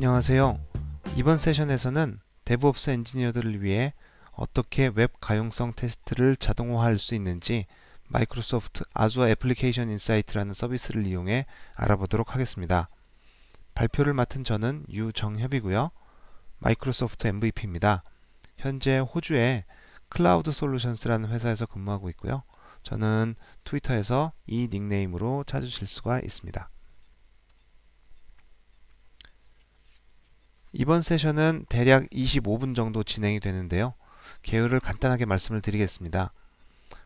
안녕하세요. 이번 세션에서는 데브옵스 엔지니어들을 위해 어떻게 웹 가용성 테스트를 자동화할 수 있는지 마이크로소프트 아주어 애플리케이션 인사이트라는 서비스를 이용해 알아보도록 하겠습니다. 발표를 맡은 저는 유정협이고요. 마이크로소프트 MVP입니다. 현재 호주의 클라우드 솔루션스라는 회사에서 근무하고 있고요. 저는 트위터에서 이 닉네임으로 찾으실 수가 있습니다. 이번 세션은 대략 25분 정도 진행이 되는데요. 개요를 간단하게 말씀을 드리겠습니다.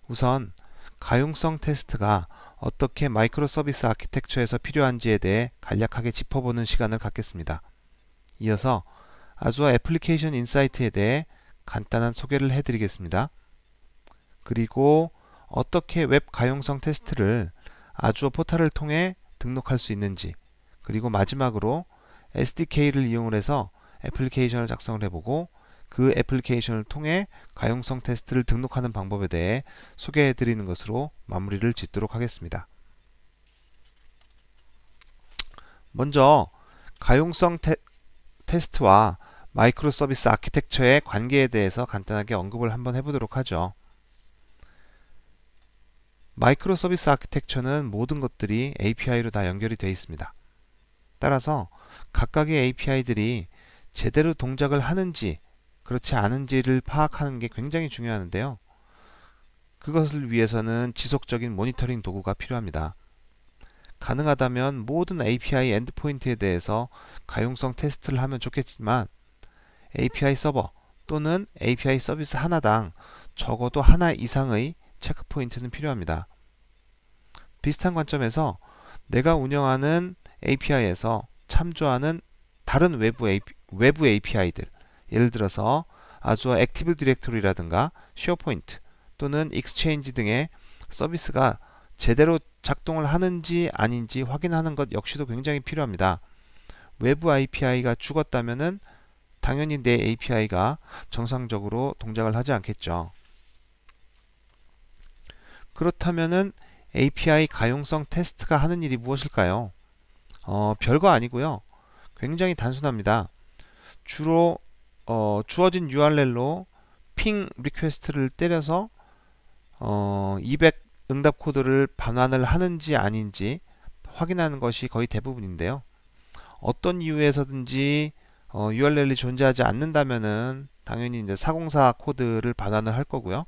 우선 가용성 테스트가 어떻게 마이크로 서비스 아키텍처에서 필요한지에 대해 간략하게 짚어보는 시간을 갖겠습니다. 이어서 아주어 애플리케이션 인사이트에 대해 간단한 소개를 해드리겠습니다. 그리고 어떻게 웹 가용성 테스트를 아주어 포탈을 통해 등록할 수 있는지, 그리고 마지막으로 SDK를 이용을 해서 애플리케이션을 작성을 해보고 그 애플리케이션을 통해 가용성 테스트를 등록하는 방법에 대해 소개해 드리는 것으로 마무리를 짓도록 하겠습니다. 먼저 가용성 테스트와 마이크로 서비스 아키텍처의 관계에 대해서 간단하게 언급을 한번 해보도록 하죠. 마이크로 서비스 아키텍처는 모든 것들이 API로 다 연결이 되어 있습니다. 따라서 각각의 API들이 제대로 동작을 하는지 그렇지 않은지를 파악하는 게 굉장히 중요한데요. 그것을 위해서는 지속적인 모니터링 도구가 필요합니다. 가능하다면 모든 API 엔드포인트에 대해서 가용성 테스트를 하면 좋겠지만 API 서버 또는 API 서비스 하나당 적어도 하나 이상의 체크포인트는 필요합니다. 비슷한 관점에서 내가 운영하는 API에서 참조하는 다른 외부 API들, 예를 들어서 아주어 액티브 디렉토리라든가 쉐어포인트 또는 익스체인지 등의 서비스가 제대로 작동을 하는지 아닌지 확인하는 것 역시도 굉장히 필요합니다. 외부 API가 죽었다면은 당연히 내 API가 정상적으로 동작을 하지 않겠죠. 그렇다면은 API 가용성 테스트가 하는 일이 무엇일까요? 별거 아니고요. 굉장히 단순합니다. 주로 주어진 URL로 핑 리퀘스트를 때려서 200 응답 코드를 반환을 하는지 아닌지 확인하는 것이 거의 대부분인데요. 어떤 이유에서든지 URL이 존재하지 않는다면은 당연히 이제 404 코드를 반환을 할 거고요.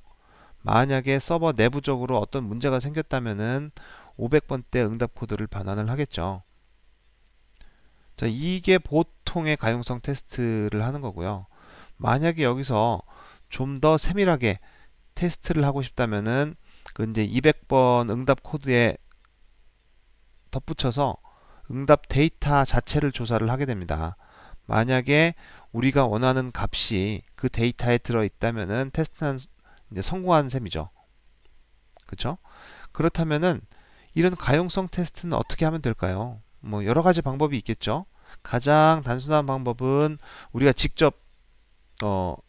만약에 서버 내부적으로 어떤 문제가 생겼다면은 500번대 응답 코드를 반환을 하겠죠. 자, 이게 보통의 가용성 테스트를 하는 거고요. 만약에 여기서 좀 더 세밀하게 테스트를 하고 싶다면은 그 이제 200번 응답 코드에 덧붙여서 응답 데이터 자체를 조사를 하게 됩니다. 만약에 우리가 원하는 값이 그 데이터에 들어 있다면은 테스트는 이제 성공한 셈이죠. 그렇죠? 그렇다면은 이런 가용성 테스트는 어떻게 하면 될까요? 뭐 여러 가지 방법이 있겠죠. 가장 단순한 방법은 우리가 직접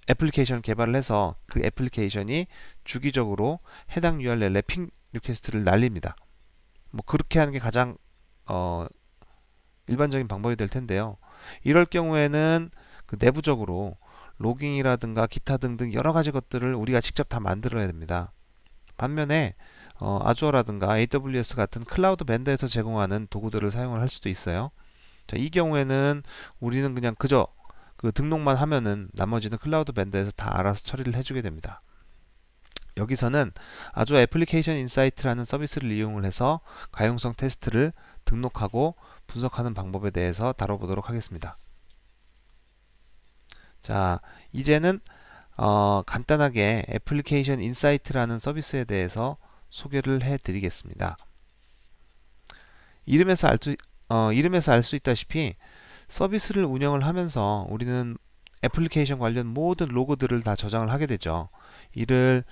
애플리케이션 개발을 해서 그 애플리케이션이 주기적으로 해당 URL에 핑 리퀘스트를 날립니다. 뭐 그렇게 하는 게 가장 일반적인 방법이 될 텐데요. 이럴 경우에는 그 내부적으로 로깅이라든가 기타 등등 여러 가지 것들을 우리가 직접 다 만들어야 됩니다. 반면에 아주어라든가 AWS 같은 클라우드 벤더에서 제공하는 도구들을 사용을 할 수도 있어요. 자, 이 경우에는 우리는 그냥 그저 그 등록만 하면은 나머지는 클라우드 벤더에서 다 알아서 처리를 해주게 됩니다. 여기서는 아주어 애플리케이션 인사이트라는 서비스를 이용을 해서 가용성 테스트를 등록하고 분석하는 방법에 대해서 다뤄보도록 하겠습니다. 자, 이제는 간단하게 애플리케이션 인사이트라는 서비스에 대해서 소개를 해 드리겠습니다. 이름에서 알 수 있다시피 서비스를 운영을 하면서 우리는 애플리케이션 관련 모든 로그들을 다 저장을 하게 되죠. 이를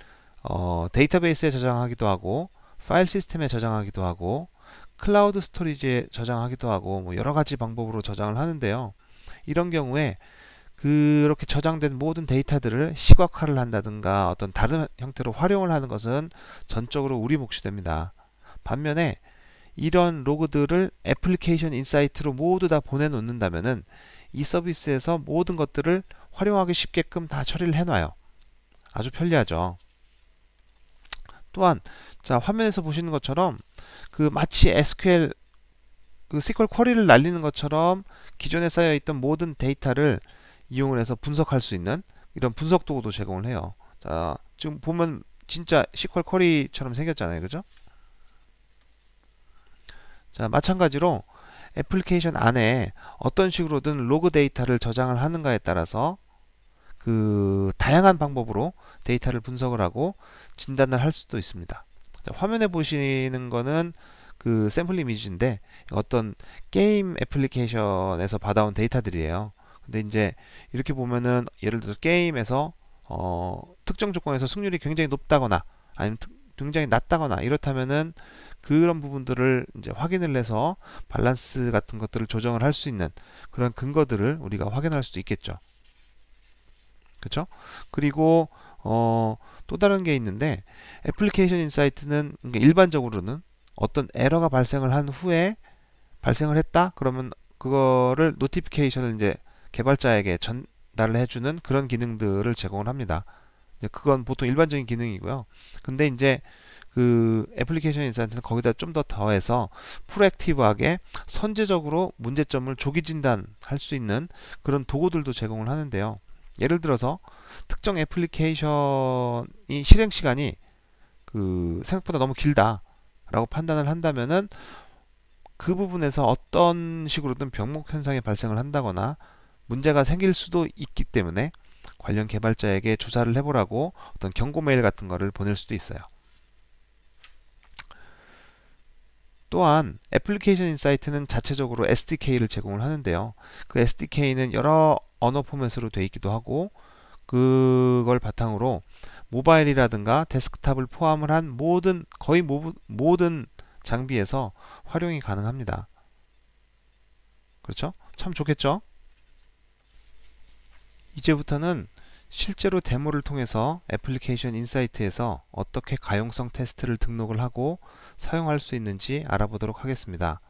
데이터베이스에 저장하기도 하고 파일 시스템에 저장하기도 하고 클라우드 스토리지에 저장하기도 하고 뭐 여러 가지 방법으로 저장을 하는데요. 이런 경우에 그렇게 저장된 모든 데이터들을 시각화를 한다든가 어떤 다른 형태로 활용을 하는 것은 전적으로 우리 몫이 됩니다. 반면에 이런 로그들을 애플리케이션 인사이트로 모두 다 보내놓는다면은 이 서비스에서 모든 것들을 활용하기 쉽게끔 다 처리를 해놔요. 아주 편리하죠. 또한 자, 화면에서 보시는 것처럼 그 마치 SQL 그 SQL 쿼리를 날리는 것처럼 기존에 쌓여 있던 모든 데이터를 이용을 해서 분석할 수 있는 이런 분석 도구도 제공을 해요. 자, 지금 보면 진짜 SQL 쿼리처럼 생겼잖아요. 그죠? 자, 마찬가지로 애플리케이션 안에 어떤 식으로든 로그 데이터를 저장을 하는가에 따라서 그 다양한 방법으로 데이터를 분석을 하고 진단을 할 수도 있습니다. 자, 화면에 보시는 거는 그 샘플 이미지인데 어떤 게임 애플리케이션에서 받아온 데이터들이에요. 근데 이제 이렇게 보면은 예를 들어 게임에서 특정 조건에서 승률이 굉장히 높다거나 아니면 굉장히 낮다거나 이렇다면은 그런 부분들을 이제 확인을 해서 밸런스 같은 것들을 조정을 할 수 있는 그런 근거들을 우리가 확인할 수도 있겠죠. 그렇죠? 그리고 또 다른 게 있는데 애플리케이션 인사이트는 일반적으로는 어떤 에러가 발생을 한 후에 발생을 했다 그러면 그거를 노티피케이션을 이제 개발자에게 전달을 해주는 그런 기능들을 제공을 합니다. 그건 보통 일반적인 기능이고요. 근데 이제 그 애플리케이션 인사이트는 거기다 좀 더 더해서 프로액티브하게 선제적으로 문제점을 조기 진단할 수 있는 그런 도구들도 제공을 하는데요. 예를 들어서 특정 애플리케이션이 실행 시간이 그 생각보다 너무 길다 라고 판단을 한다면은 그 부분에서 어떤 식으로든 병목 현상이 발생을 한다거나 문제가 생길 수도 있기 때문에 관련 개발자에게 조사를 해보라고 어떤 경고 메일 같은 거를 보낼 수도 있어요. 또한 애플리케이션 인사이트는 자체적으로 SDK를 제공을 하는데요. 그 SDK는 여러 언어 포맷으로 되어 있기도 하고 그걸 바탕으로 모바일이라든가 데스크탑을 포함을 한 거의 모든 장비에서 활용이 가능합니다. 그렇죠? 참 좋겠죠? 이제부터는 실제로 데모를 통해서 애플리케이션 인사이트에서 어떻게 가용성 테스트를 등록을 하고 사용할 수 있는지 알아보도록 하겠습니다.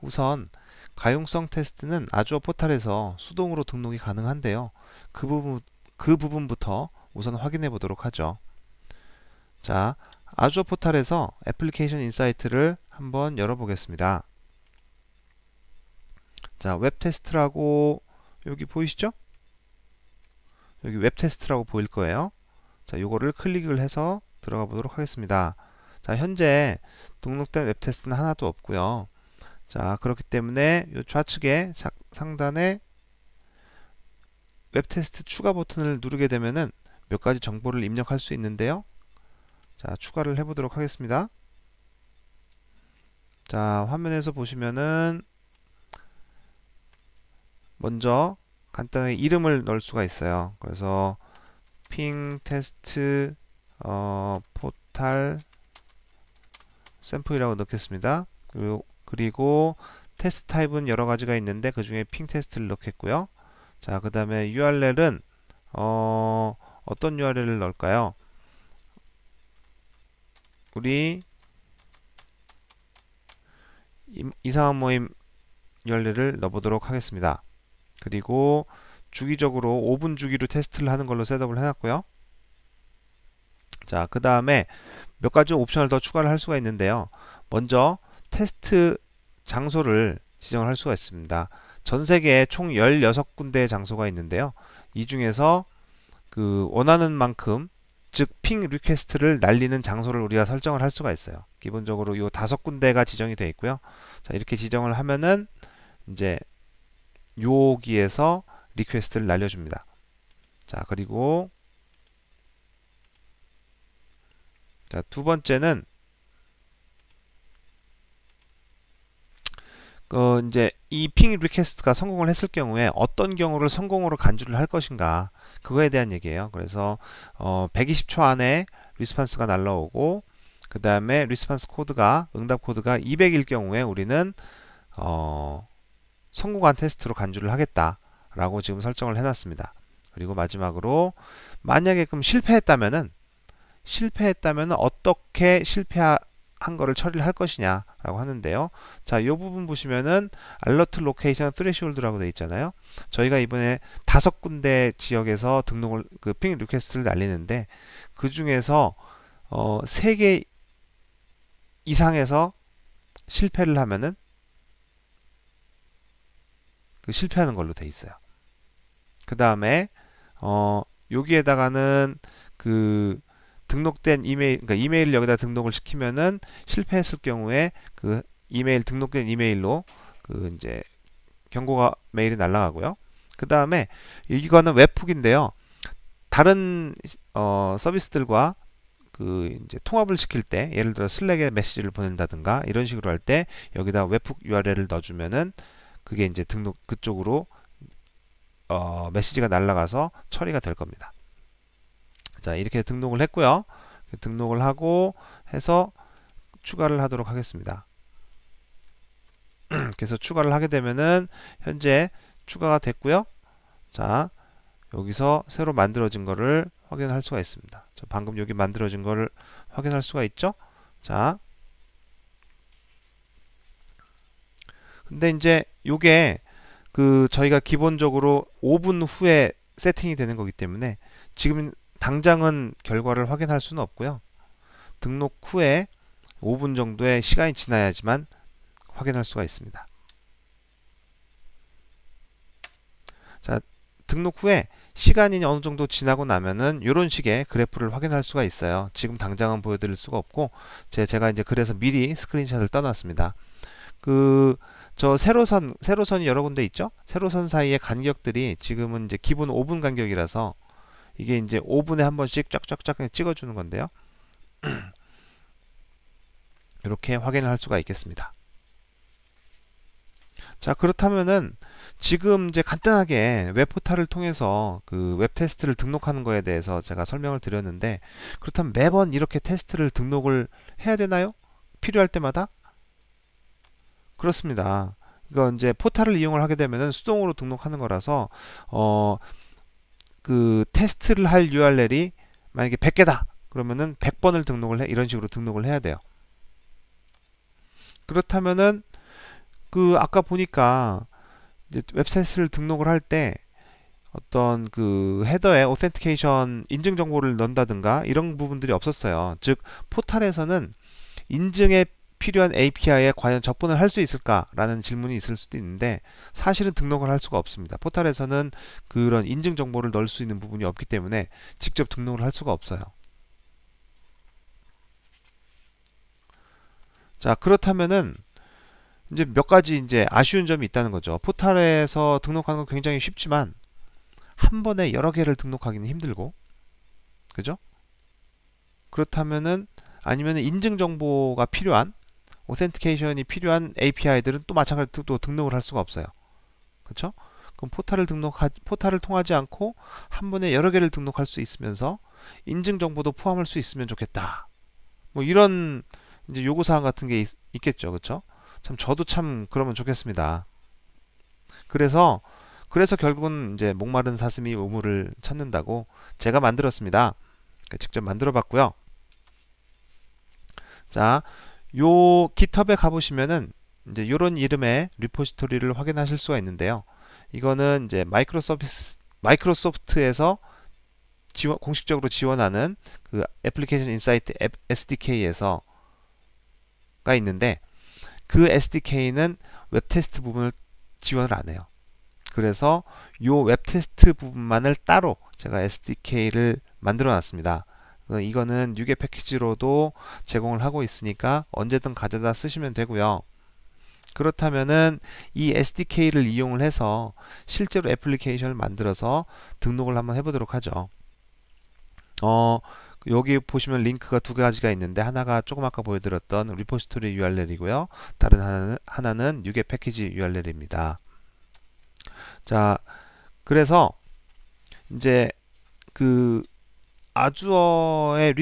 우선 가용성 테스트는 아주어 포탈에서 수동으로 등록이 가능한데요. 그 부분부터 우선 확인해 보도록 하죠. 자, 아주어 포탈에서 애플리케이션 인사이트를 한번 열어보겠습니다. 자, 웹 테스트라고 여기 보이시죠? 여기 웹 테스트라고 보일 거예요. 자, 요거를 클릭을 해서 들어가 보도록 하겠습니다. 자, 현재 등록된 웹 테스트는 하나도 없고요. 자, 그렇기 때문에 요 좌측에 상단에 웹 테스트 추가 버튼을 누르게 되면은 몇 가지 정보를 입력할 수 있는데요. 자, 추가를 해 보도록 하겠습니다. 자, 화면에서 보시면은 먼저 간단하게 이름을 넣을 수가 있어요. 그래서 핑 테스트 포탈 샘플이라고 넣겠습니다. 그리고 테스트 타입은 여러 가지가 있는데 그 중에 핑 테스트를 넣겠고요. 자, 그 다음에 URL은 어떤 URL을 넣을까요? 우리 이상한 모임 URL을 넣어보도록 하겠습니다. 그리고 주기적으로 5분 주기로 테스트를 하는 걸로 셋업을 해놨고요. 자, 그 다음에 몇 가지 옵션을 더 추가를 할 수가 있는데요. 먼저 테스트 장소를 지정을 할 수가 있습니다. 전 세계에 총 16군데의 장소가 있는데요. 이 중에서 그 원하는 만큼 즉 핑 리퀘스트를 날리는 장소를 우리가 설정을 할 수가 있어요. 기본적으로 이 5군데가 지정이 되어 있고요. 자, 이렇게 지정을 하면은 이제 여기에서 리퀘스트를 날려줍니다. 자, 그리고 자, 두 번째는 이제 이 핑 리퀘스트가 성공을 했을 경우에 어떤 경우를 성공으로 간주를 할 것인가 그거에 대한 얘기예요. 그래서 120초 안에 리스판스가 날라오고 그 다음에 리스판스 코드가 응답 코드가 200일 경우에 우리는 성공한 테스트로 간주를 하겠다라고 지금 설정을 해놨습니다. 그리고 마지막으로 만약에 그럼 실패했다면은 어떻게 실패한 한 거를 처리를 할 것이냐라고 하는데요. 자, 이 부분 보시면은 알러트 로케이션 스레시홀드라고 되어 있잖아요. 저희가 이번에 5군데 지역에서 등록을 핑 리퀘스트를 날리는데 그 중에서 3개 이상에서 실패를 하면은 실패하는 걸로 돼 있어요. 그 다음에 여기에다가는 그 등록된 이메일, 그러니까 이메일을 여기다 등록을 시키면은 실패했을 경우에 그 이메일 등록된 이메일로 그 이제 경고가 메일이 날아가고요. 그 다음에 이거는 웹훅인데요. 다른 서비스들과 그 이제 통합을 시킬 때, 예를 들어 슬랙에 메시지를 보낸다든가 이런 식으로 할 때 여기다 웹훅 URL을 넣어주면은 그게 이제 그쪽으로 메시지가 날아가서 처리가 될 겁니다. 자, 이렇게 등록을 했고요. 등록을 하고 해서 추가를 하도록 하겠습니다. 그래서 추가를 하게 되면은 현재 추가가 됐고요. 자, 여기서 새로 만들어진 거를 확인할 수가 있습니다. 방금 여기 만들어진 거를 확인할 수가 있죠. 자, 근데 이제 요게 저희가 기본적으로 5분 후에 세팅이 되는 거기 때문에 지금 당장은 결과를 확인할 수는 없고요. 등록 후에 5분 정도의 시간이 지나야지만 확인할 수가 있습니다. 자, 등록 후에 시간이 어느 정도 지나고 나면은 이런 식의 그래프를 확인할 수가 있어요. 지금 당장은 보여드릴 수가 없고 제가 이제 그래서 미리 스크린샷을 떠놨습니다. 저 세로선이 여러 군데 있죠? 세로선 사이의 간격들이 지금은 이제 기본 5분 간격이라서 이게 이제 5분에 한 번씩 쫙쫙쫙 찍어주는 건데요. 이렇게 확인을 할 수가 있겠습니다. 자, 그렇다면은 지금 이제 간단하게 웹포탈을 통해서 그 웹 테스트를 등록하는 거에 대해서 제가 설명을 드렸는데, 그렇다면 매번 이렇게 테스트를 등록을 해야 되나요? 필요할 때마다? 그렇습니다. 이거 이제 포탈을 이용을 하게 되면은 수동으로 등록하는 거라서 그 테스트를 할 URL이 만약에 100개다 그러면은 100번을 등록을 해, 이런 식으로 등록을 해야 돼요. 그렇다면은 아까 보니까 이제 웹사이트를 등록을 할 때 어떤 그 헤더에 오센티케이션 인증 정보를 넣는다든가 이런 부분들이 없었어요. 즉 포탈에서는 인증에 필요한 API에 과연 접근을 할 수 있을까라는 질문이 있을 수도 있는데 사실은 등록을 할 수가 없습니다. 포탈에서는 그런 인증 정보를 넣을 수 있는 부분이 없기 때문에 직접 등록을 할 수가 없어요. 자, 그렇다면은 이제 몇 가지 이제 아쉬운 점이 있다는 거죠. 포탈에서 등록하는 건 굉장히 쉽지만 한 번에 여러 개를 등록하기는 힘들고, 그죠? 그렇다면은 아니면 인증 정보가 필요한 오센티케이션이 필요한 API들은 또 마찬가지로 또 등록을 할 수가 없어요. 그렇죠? 그럼 포탈을 통하지 않고 한 번에 여러 개를 등록할 수 있으면서 인증 정보도 포함할 수 있으면 좋겠다. 뭐 이런 이제 요구 사항 같은 게 있겠죠. 그렇죠? 참 저도 참 그러면 좋겠습니다. 그래서 결국은 이제 목마른 사슴이 우물을 찾는다고 제가 만들었습니다. 직접 만들어 봤고요. 자, 요 GitHub에 가보시면은 이제 요런 이름의 리포지토리를 확인하실 수가 있는데요. 이거는 이제 마이크로소프트에서 공식적으로 지원하는 그 애플리케이션 인사이트 SDK에서가 있는데 그 SDK는 웹테스트 부분을 지원을 안 해요. 그래서 요 웹테스트 부분만을 따로 제가 SDK를 만들어 놨습니다. 이거는 유게 패키지로도 제공을 하고 있으니까 언제든 가져다 쓰시면 되고요. 그렇다면은 이 SDK를 이용을 해서 실제로 애플리케이션을 만들어서 등록을 한번 해보도록 하죠. 여기 보시면 링크가 두 가지가 있는데 하나가 조금 아까 보여드렸던 리포지토리 URL이고요. 다른 하나는 유게 패키지 URL입니다. 자, 그래서 이제 그 아주어에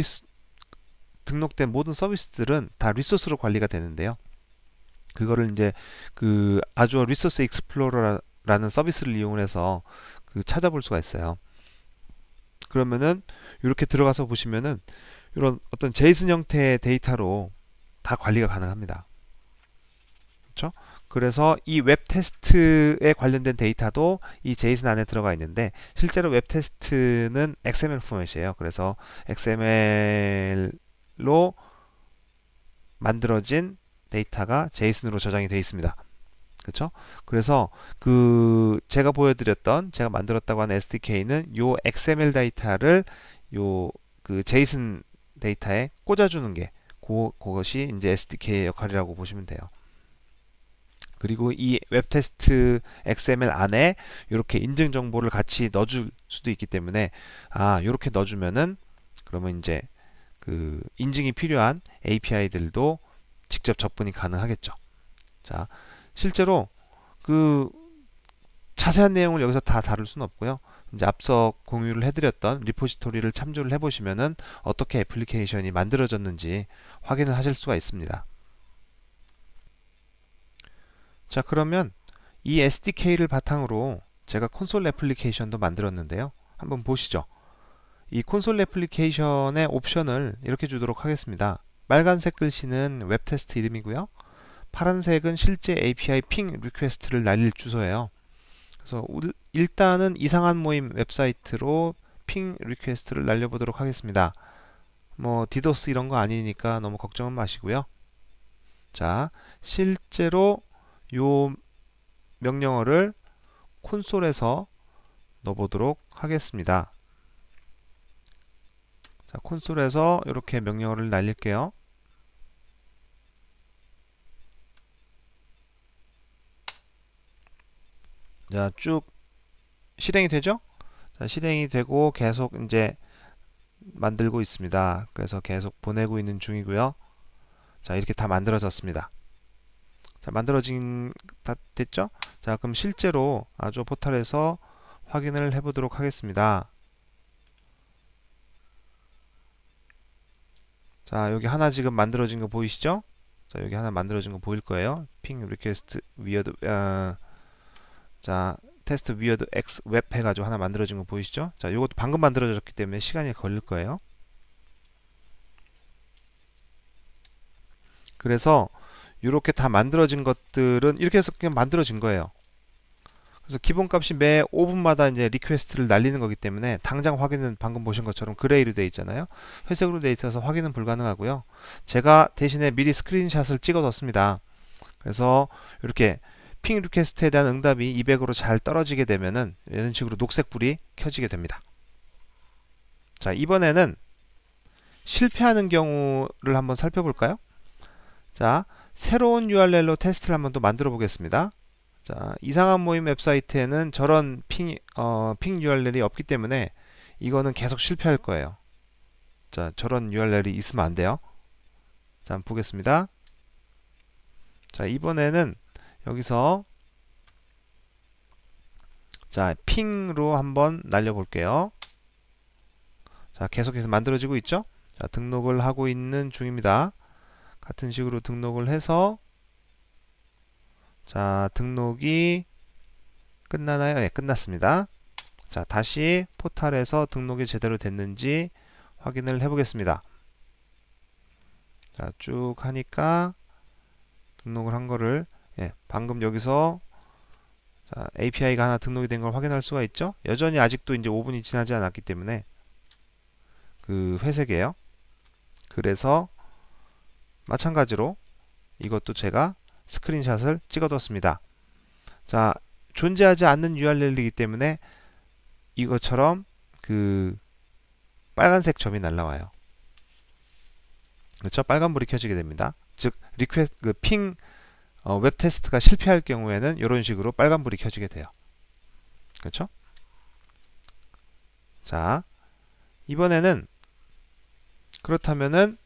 등록된 모든 서비스들은 다 리소스로 관리가 되는데요. 그거를 이제 그 아주어 리소스 익스플로러라는 서비스를 이용해서 찾아볼 수가 있어요. 그러면은 이렇게 들어가서 보시면은 이런 어떤 제이슨 형태의 데이터로 다 관리가 가능합니다. 그렇죠? 그래서 이 웹 테스트에 관련된 데이터도 이 제이슨 안에 들어가 있는데 실제로 웹 테스트는 XML 포맷이에요. 그래서 XML로 만들어진 데이터가 제이슨으로 저장이 되어 있습니다. 그렇죠? 그래서 제가 보여드렸던 제가 만들었다고 하는 SDK는 요 XML 데이터를 제이슨 데이터에 꽂아주는 게 그것이 이제 SDK의 역할이라고 보시면 돼요. 그리고 이 웹테스트 XML 안에 이렇게 인증 정보를 같이 넣어줄 수도 있기 때문에 이렇게 넣어주면은 그러면 이제 인증이 필요한 API들도 직접 접근이 가능하겠죠. 자, 실제로 자세한 내용을 여기서 다 다룰 수는 없고요. 이제 앞서 공유를 해드렸던 리포지토리를 참조를 해보시면은 어떻게 애플리케이션이 만들어졌는지 확인을 하실 수가 있습니다. 자, 그러면 이 SDK를 바탕으로 제가 콘솔 애플리케이션도 만들었는데요. 한번 보시죠. 이 콘솔 애플리케이션의 옵션을 이렇게 주도록 하겠습니다. 빨간색 글씨는 웹 테스트 이름이고요. 파란색은 실제 API 핑 리퀘스트를 날릴 주소예요. 그래서 일단은 이상한 모임 웹사이트로 핑 리퀘스트를 날려보도록 하겠습니다. 뭐 디도스 이런 거 아니니까 너무 걱정은 마시고요. 자, 실제로 요 명령어를 콘솔에서 넣어보도록 하겠습니다. 자, 콘솔에서 이렇게 명령어를 날릴게요. 자, 쭉 실행이 되죠? 자, 실행이 되고 계속 이제 만들고 있습니다. 그래서 계속 보내고 있는 중이고요. 자, 이렇게 다 만들어졌습니다. 자, 다 됐죠? 자, 그럼 실제로 아주 포털에서 확인을 해보도록 하겠습니다. 자, 여기 하나 지금 만들어진 거 보이시죠? 자, 여기 하나 만들어진 거 보일 거예요. 핑 리퀘스트 위어드 자, 테스트 위어드 X 웹 해가지고 하나 만들어진 거 보이시죠? 자, 이것도 방금 만들어졌기 때문에 시간이 걸릴 거예요. 그래서 이렇게 다 만들어진 것들은 이렇게 해서 그냥 만들어진 거예요. 그래서 기본값이 매 5분마다 이제 리퀘스트를 날리는 거기 때문에 당장 확인은 방금 보신 것처럼 그레이로 되어 있잖아요. 회색으로 되어 있어서 확인은 불가능하고요. 제가 대신에 미리 스크린샷을 찍어뒀습니다. 그래서 이렇게 핑 리퀘스트에 대한 응답이 200으로 잘 떨어지게 되면은 이런 식으로 녹색 불이 켜지게 됩니다. 자, 이번에는 실패하는 경우를 한번 살펴볼까요? 자, 새로운 URL로 테스트를 한번 또 만들어 보겠습니다. 자, 이상한 모임 웹사이트에는 저런 핑 URL이 없기 때문에 이거는 계속 실패할 거예요. 자, 저런 URL이 있으면 안 돼요. 자, 한번 보겠습니다. 자, 이번에는 여기서 자, 핑으로 한번 날려볼게요. 자, 계속해서 만들어지고 있죠? 자, 등록을 하고 있는 중입니다. 같은 식으로 등록을 해서 자, 등록이 끝나나요? 네, 끝났습니다. 자, 다시 포털에서 등록이 제대로 됐는지 확인을 해보겠습니다. 자, 쭉 하니까 등록을 한 거를 방금 여기서 자, API가 하나 등록이 된 걸 확인할 수가 있죠? 여전히 아직도 이제 5분이 지나지 않았기 때문에 회색이에요. 그래서 마찬가지로 이것도 제가 스크린샷을 찍어뒀습니다. 자, 존재하지 않는 URL이기 때문에 이것처럼 빨간색 점이 날라와요. 그렇죠? 빨간불이 켜지게 됩니다. 즉 리퀘스트 핑 웹 테스트가 실패할 경우에는 이런 식으로 빨간불이 켜지게 돼요. 그렇죠? 자, 이번에는 그렇다면은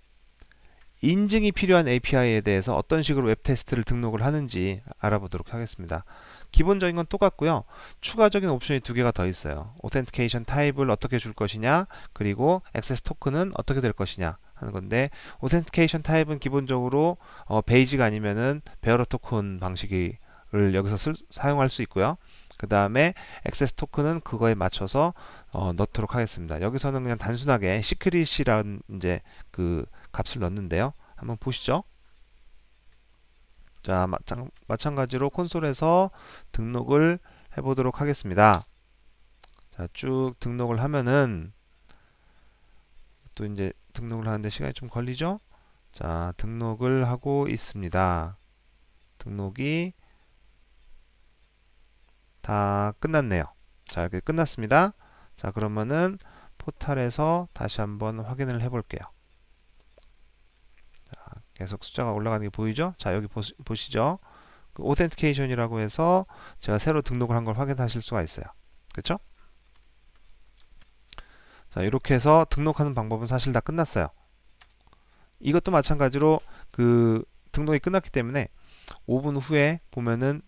인증이 필요한 API에 대해서 어떤 식으로 웹 테스트를 등록을 하는지 알아보도록 하겠습니다. 기본적인 건 똑같고요. 추가적인 옵션이 두 개가 더 있어요. 오센티케이션 타입을 어떻게 줄 것이냐, 그리고 액세스 토큰은 어떻게 될 것이냐 하는 건데, 오센티케이션 타입은 기본적으로 베이지가 아니면은 베어러 토큰 방식을 여기서 사용할 수 있고요. 그 다음에 액세스 토큰은 그거에 맞춰서 넣도록 하겠습니다. 여기서는 그냥 단순하게 시크릿이라는 이제 값을 넣는데요. 한번 보시죠. 자, 마찬가지로 콘솔에서 등록을 해보도록 하겠습니다. 자, 쭉 등록을 하면은 또 이제 등록을 하는데 시간이 좀 걸리죠? 자, 등록을 하고 있습니다. 등록이 다 끝났네요. 자, 이렇게 끝났습니다. 자, 그러면은 포탈에서 다시 한번 확인을 해 볼게요. 자, 계속 숫자가 올라가는 게 보이죠? 자, 여기 보시죠? 그 오센티케이션이라고 해서 제가 새로 등록을 한 걸 확인하실 수가 있어요. 그쵸? 자, 이렇게 해서 등록하는 방법은 사실 다 끝났어요. 이것도 마찬가지로 그 등록이 끝났기 때문에 5분 후에 보면은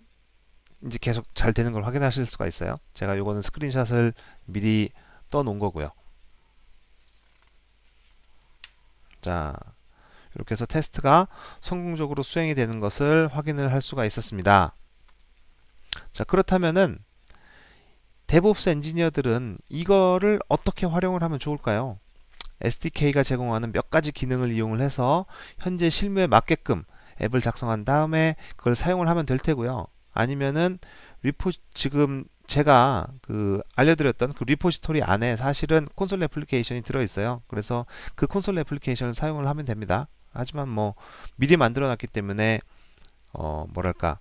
이제 계속 잘 되는 걸 확인하실 수가 있어요. 제가 요거는 스크린샷을 미리 떠 놓은 거고요. 자, 이렇게 해서 테스트가 성공적으로 수행이 되는 것을 확인을 할 수가 있었습니다. 자, 그렇다면은 데브옵스 엔지니어들은 이거를 어떻게 활용을 하면 좋을까요? SDK가 제공하는 몇 가지 기능을 이용을 해서 현재 실무에 맞게끔 앱을 작성한 다음에 그걸 사용을 하면 될 테고요. 아니면은 지금 제가 그 알려드렸던 그 리포지토리 안에 사실은 콘솔 애플리케이션이 들어있어요. 그래서 그 콘솔 애플리케이션을 사용을 하면 됩니다. 하지만 뭐 미리 만들어 놨기 때문에 뭐랄까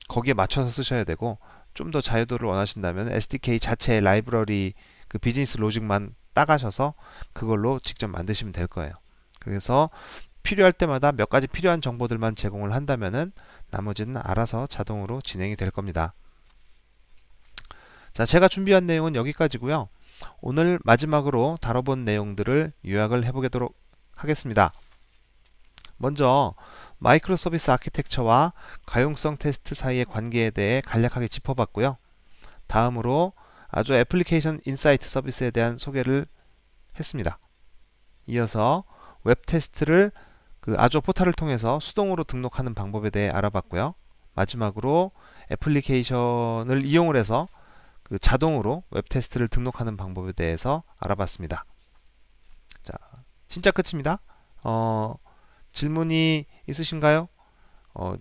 거기에 맞춰서 쓰셔야 되고, 좀 더 자유도를 원하신다면 SDK 자체의 라이브러리 그 비즈니스 로직만 따가셔서 그걸로 직접 만드시면 될 거예요. 그래서 필요할 때마다 몇 가지 필요한 정보들만 제공을 한다면은 나머지는 알아서 자동으로 진행이 될 겁니다. 자, 제가 준비한 내용은 여기까지고요. 오늘 마지막으로 다뤄본 내용들을 요약을 해보도록 하겠습니다. 먼저 마이크로 서비스 아키텍처와 가용성 테스트 사이의 관계에 대해 간략하게 짚어봤고요. 다음으로 아주 애플리케이션 인사이트 서비스에 대한 소개를 했습니다. 이어서 웹 테스트를 그 아주어 포탈을 통해서 수동으로 등록하는 방법에 대해 알아봤고요. 마지막으로 애플리케이션을 이용을 해서 그 자동으로 웹 테스트를 등록하는 방법에 대해서 알아봤습니다. 자, 진짜 끝입니다. 질문이 있으신가요?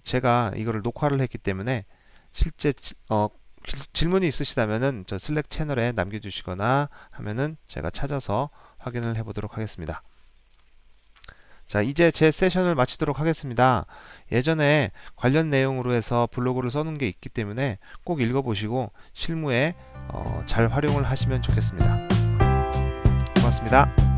제가 이거를 녹화를 했기 때문에 실제 질문이 있으시다면은 저 슬랙 채널에 남겨주시거나 하면은 제가 찾아서 확인을 해보도록 하겠습니다. 자, 이제 제 세션을 마치도록 하겠습니다. 예전에 관련 내용으로 해서 블로그를 써놓은 게 있기 때문에 꼭 읽어보시고 실무에 잘 활용을 하시면 좋겠습니다. 고맙습니다.